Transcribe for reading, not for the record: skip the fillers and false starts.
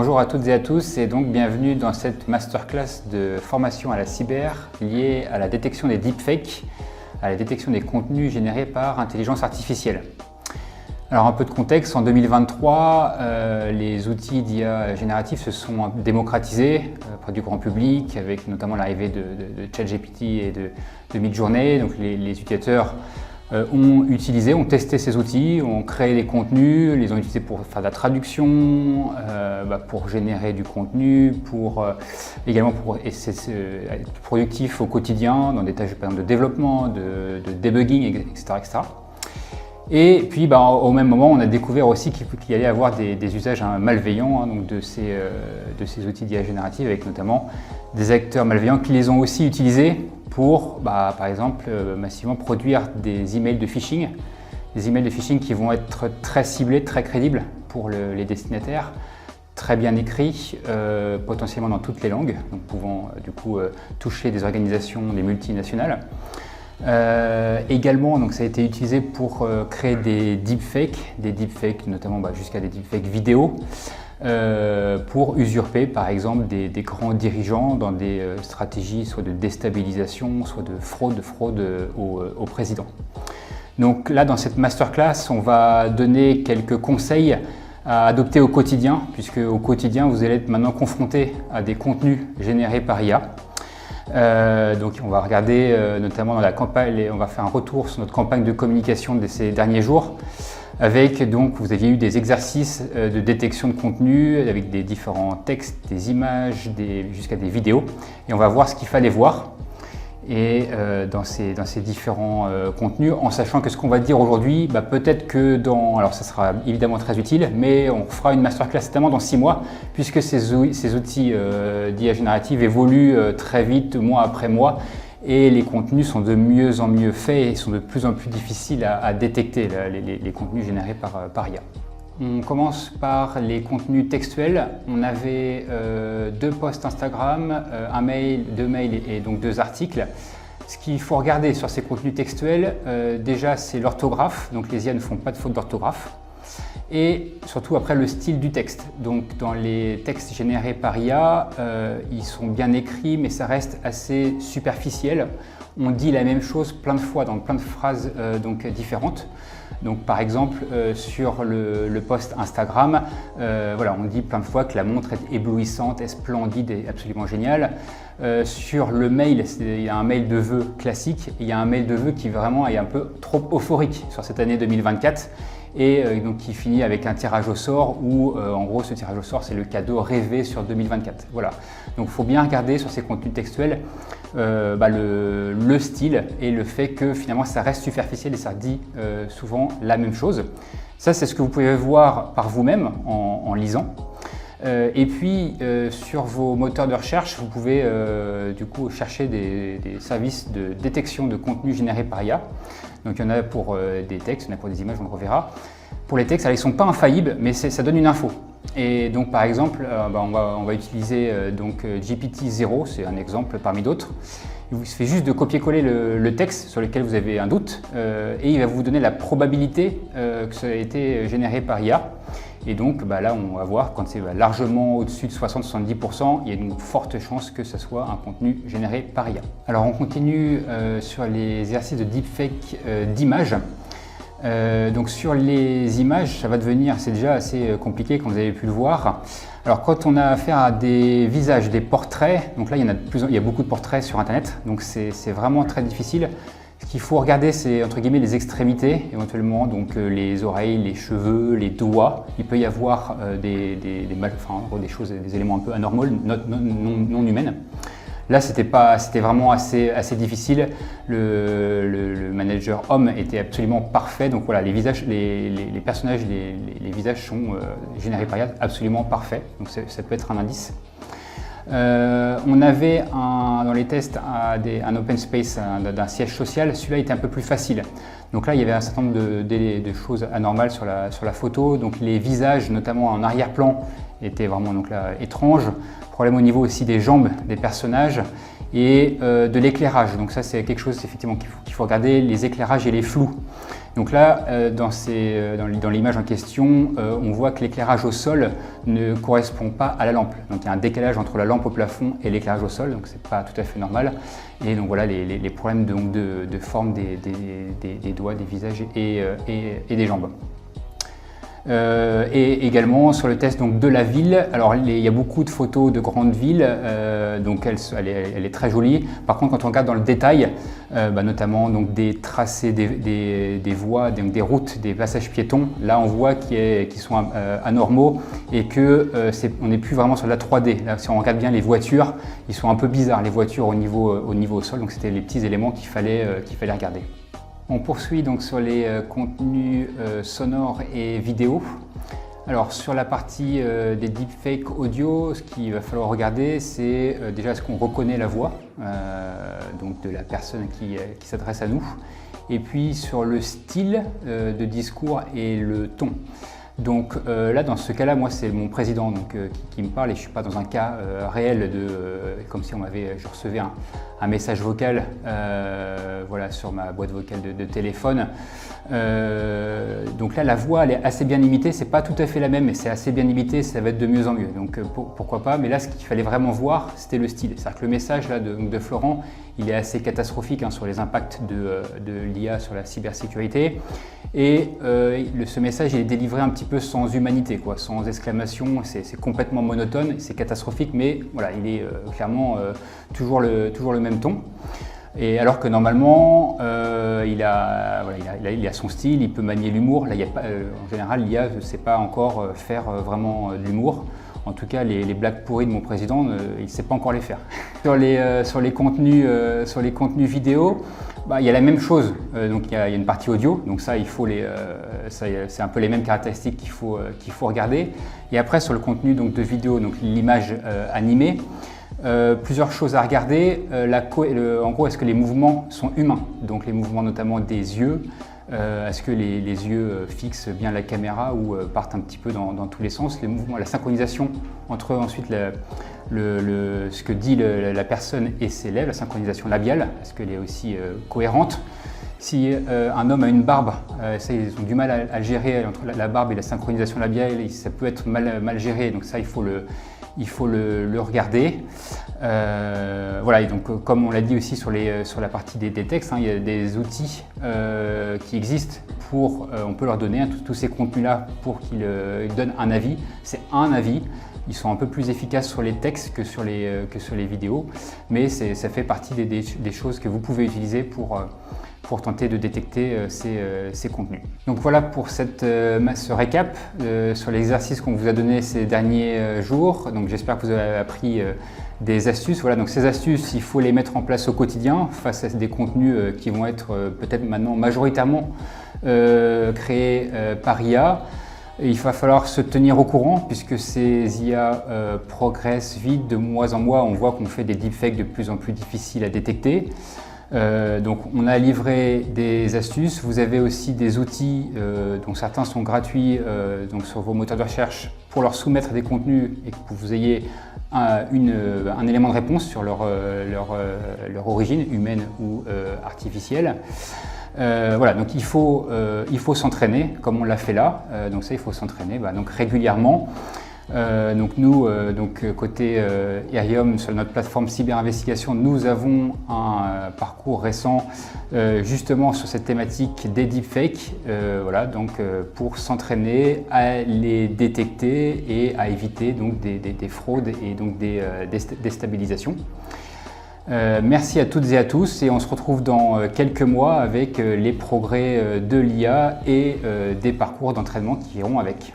bonjour à toutes et à tous et donc bienvenue dans cette masterclass de formation à la cyber liée à la détection des deepfakes, à la détection des contenus générés par intelligence artificielle. Alors un peu de contexte, en 2023, les outils d'IA génératifs se sont démocratisés auprès du grand public avec notamment l'arrivée de ChatGPT et de Midjourney. Donc les utilisateurs ont testé ces outils, ont créé des contenus, les ont utilisés pour faire de la traduction, pour générer du contenu, également pour être productif au quotidien dans des tâches par exemple, de développement, de debugging, etc., etc. Et puis au même moment, on a découvert aussi qu'il y allait avoir des usages malveillants donc de ces outils d'IA générative, avec notamment des acteurs malveillants qui les ont aussi utilisés pour, par exemple, massivement produire des emails de phishing. Des emails de phishing qui vont être très ciblés, très crédibles pour les destinataires, très bien écrits, potentiellement dans toutes les langues, donc pouvant du coup toucher des organisations, des multinationales. Également, donc, ça a été utilisé pour créer des deepfakes notamment jusqu'à des deepfakes vidéo, pour usurper par exemple des grands dirigeants dans des stratégies soit de déstabilisation, soit de fraude au président. Donc là, dans cette masterclass, on va donner quelques conseils à adopter au quotidien, puisque au quotidien, vous allez être maintenant confronté à des contenus générés par IA. Donc on va regarder notamment dans la campagne, on va faire un retour sur notre campagne de communication de ces derniers jours avec, donc vous aviez eu des exercices de détection de contenu avec des différents textes, des images, jusqu'à des vidéos, et on va voir ce qu'il fallait voir et dans ces différents contenus, en sachant que ce qu'on va dire aujourd'hui, peut-être que alors ça sera évidemment très utile, mais on fera une masterclass notamment dans 6 mois, puisque ces outils d'IA générative évoluent très vite, mois après mois, et les contenus sont de mieux en mieux faits et sont de plus en plus difficiles à détecter, les contenus générés par IA. On commence par les contenus textuels. On avait 2 posts Instagram, un mail, 2 mails et donc 2 articles. Ce qu'il faut regarder sur ces contenus textuels, déjà c'est l'orthographe, donc les IA ne font pas de faute d'orthographe. Et surtout après le style du texte. Donc dans les textes générés par IA, ils sont bien écrits mais ça reste assez superficiel. On dit la même chose plein de fois dans plein de phrases différentes. Donc par exemple sur le post Instagram, on dit plein de fois que la montre est éblouissante, est splendide et absolument géniale. Sur le mail, il y a un mail de vœux classique, il y a un mail de vœux qui vraiment est un peu trop euphorique sur cette année 2024 et donc qui finit avec un tirage au sort où en gros ce tirage au sort c'est le cadeau rêvé sur 2024. Voilà. Donc il faut bien regarder sur ces contenus textuels le style et le fait que finalement ça reste superficiel et ça dit souvent la même chose. Ça c'est ce que vous pouvez voir par vous-même en lisant. Et puis sur vos moteurs de recherche, vous pouvez du coup chercher des services de détection de contenu généré par IA. Donc il y en a pour des textes, il y en a pour des images, on le reverra. Pour les textes, alors, ils ne sont pas infaillibles, mais ça donne une info. Et donc par exemple, on va utiliser GPT-0, c'est un exemple parmi d'autres. Il vous suffit juste de copier-coller le texte sur lequel vous avez un doute et il va vous donner la probabilité que ça a été généré par IA. Et donc là, on va voir quand c'est largement au-dessus de 60-70%, il y a une forte chance que ce soit un contenu généré par IA. Alors on continue sur les exercices de deepfake d'images. Donc sur les images, ça va devenir, c'est déjà assez compliqué comme vous avez pu le voir. Alors quand on a affaire à des visages, des portraits, donc là il y a beaucoup de portraits sur internet, donc c'est vraiment très difficile. Ce qu'il faut regarder, c'est entre guillemets les extrémités, éventuellement donc les oreilles, les cheveux, les doigts. Il peut y avoir des choses, des éléments un peu anormaux, non humaines. Là, c'était vraiment assez difficile. Le manager homme était absolument parfait. Donc voilà, les visages, les personnages, les visages sont générés par IA absolument parfaits. Donc ça peut être un indice. On avait dans les tests un open space d'un siège social. Celui-là était un peu plus facile. Donc là, il y avait un certain nombre de choses anormales sur la photo. Donc les visages, notamment en arrière-plan, étaient vraiment étranges. Problème au niveau aussi des jambes des personnages et de l'éclairage. Donc ça, c'est quelque chose effectivement qu'il faut regarder, les éclairages et les flous. Donc là, dans l'image en question, on voit que l'éclairage au sol ne correspond pas à la lampe. Donc il y a un décalage entre la lampe au plafond et l'éclairage au sol, donc c'est pas tout à fait normal. Et donc voilà les problèmes de forme des doigts, des visages et des jambes. Et également sur le test donc, de la ville, alors il y a beaucoup de photos de grandes villes, donc elle est très jolie. Par contre, quand on regarde dans le détail, notamment donc, des tracés, des voies, donc, des routes, des passages piétons, là on voit qu'ils sont anormaux et qu'on n'est plus vraiment sur de la 3D. Là, si on regarde bien les voitures, ils sont un peu bizarres, les voitures au niveau sol, donc c'était les petits éléments qu'il fallait regarder. On poursuit donc sur les contenus sonores et vidéo. Alors sur la partie des deepfakes audio, ce qu'il va falloir regarder, c'est déjà est-ce qu'on reconnaît la voix donc de la personne qui s'adresse à nous, et puis sur le style de discours et le ton. Donc là, dans ce cas-là, moi, c'est mon président donc, qui me parle et je ne suis pas dans un cas réel comme si je recevais un message vocal voilà, sur ma boîte vocale de téléphone. Donc là, la voix, elle est assez bien imitée. C'est pas tout à fait la même, mais c'est assez bien imité. Ça va être de mieux en mieux. Donc pourquoi pas. Mais là, ce qu'il fallait vraiment voir, c'était le style. C'est-à-dire que le message là, de Florent, il est assez catastrophique hein, sur les impacts de l'IA sur la cybersécurité. Et ce message, il est délivré un petit peu sans humanité, quoi, sans exclamation. C'est complètement monotone, c'est catastrophique, mais voilà, il est clairement toujours le même ton. Et alors que normalement, il a son style, il peut manier l'humour. Là, en général, l'IA ne sait pas encore faire vraiment de l'humour. En tout cas, les blagues pourries de mon président, il ne sait pas encore les faire. Sur les contenus vidéo, il y a la même chose. Donc il y a une partie audio, donc ça, c'est un peu les mêmes caractéristiques qu'il faut regarder. Et après, sur le contenu donc, de vidéo, donc l'image animée, plusieurs choses à regarder. En gros, est-ce que les mouvements sont humains? Donc les mouvements notamment des yeux. Est-ce que les yeux fixent bien la caméra ou partent un petit peu dans tous les sens? Les mouvements, la synchronisation entre ensuite ce que dit la personne et ses lèvres, la synchronisation labiale, est-ce qu'elle est aussi cohérente? Si un homme a une barbe, ça, ils ont du mal à gérer entre la barbe et la synchronisation labiale, ça peut être mal géré, donc ça il faut le regarder. Voilà, et donc comme on l'a dit aussi sur la partie des textes, hein, il y a des outils qui existent on peut leur donner tous ces contenus-là pour qu'ils donnent un avis. C'est un avis. Ils sont un peu plus efficaces sur les textes que sur les vidéos, mais ça fait partie des choses que vous pouvez utiliser pour tenter de détecter ces contenus. Donc voilà pour ce récap sur l'exercice qu'on vous a donné ces derniers jours. Donc j'espère que vous avez appris des astuces. Voilà, donc ces astuces, il faut les mettre en place au quotidien face à des contenus qui vont être peut-être maintenant majoritairement créés par IA. Et il va falloir se tenir au courant puisque ces IA progressent vite, de mois en mois. On voit qu'on fait des deepfakes de plus en plus difficiles à détecter. Donc on a livré des astuces. Vous avez aussi des outils dont certains sont gratuits donc sur vos moteurs de recherche pour leur soumettre des contenus et que vous ayez un élément de réponse sur leur origine humaine ou artificielle. Voilà, donc il faut s'entraîner comme on l'a fait là. Donc ça, il faut s'entraîner donc régulièrement. Donc nous, côté Irium, sur notre plateforme Cyberinvestigation, nous avons un parcours récent justement sur cette thématique des deepfakes, voilà, donc pour s'entraîner à les détecter et à éviter donc des fraudes et donc des déstabilisations. Merci à toutes et à tous et on se retrouve dans quelques mois avec les progrès de l'IA et des parcours d'entraînement qui iront avec.